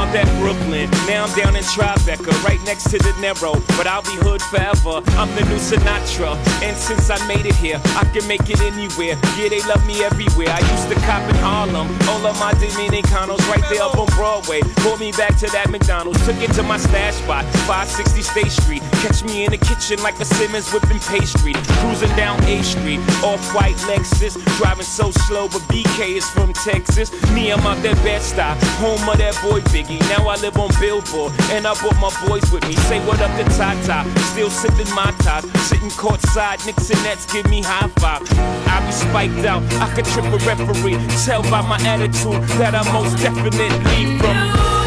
out at Brooklyn, now I'm down in Tribeca, right next to the Narrow, but I'll be hood forever. I'm the new Sinatra, and since I made it here, I can make it anywhere. Yeah, they love me everywhere. I used to cop in Harlem, all of my Dominicanos right there up on Broadway. Pulled me back to that McDonald's, took it to my stash spot, 560 State Street. Catch me in the kitchen like a Simmons whipping pastry. Cruising down A Street, off-white Lexus, driving so slow, but BK is from Texas. Me, I'm out that Bed-Stuy, home of that boy Biggie. Now I live on Billboard, and I brought my boys with me. Say what up to Tata, still sipping my ties, sitting courtside, Knicks and Nets give me high five. I be spiked out, I could trip a referee. Tell by my attitude that I most definitely from.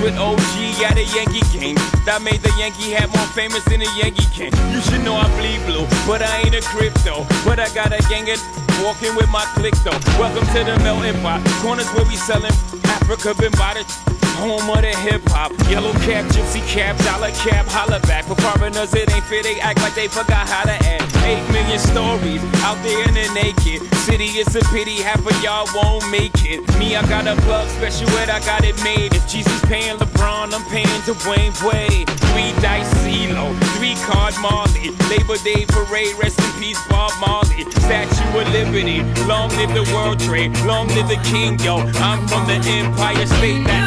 With OG at a Yankee game, that made the Yankee hat more famous than a Yankee can. You should know I bleed blue, but I ain't a crypto. But I got a gang of walking with my click though. Welcome to the melting pot, corners where we sellin' Africa been by the home of the hip hop. Yellow cap, gypsy cap, dollar cap, holla back. For foreigners it ain't fair, they act like they forgot how to act. 8 million stories out there in the naked city. It's a pity half of y'all won't make it. Me, I got a plug special ed, I got it made. If Jesus paying LeBron, I'm paying Dwayne Wade. 3 dice CeeLo, 3 card Marley. Labor Day parade, rest in peace Bob Marley. Statue of Liberty, long live the World Trade, long live the King, yo. I'm from the Empire State that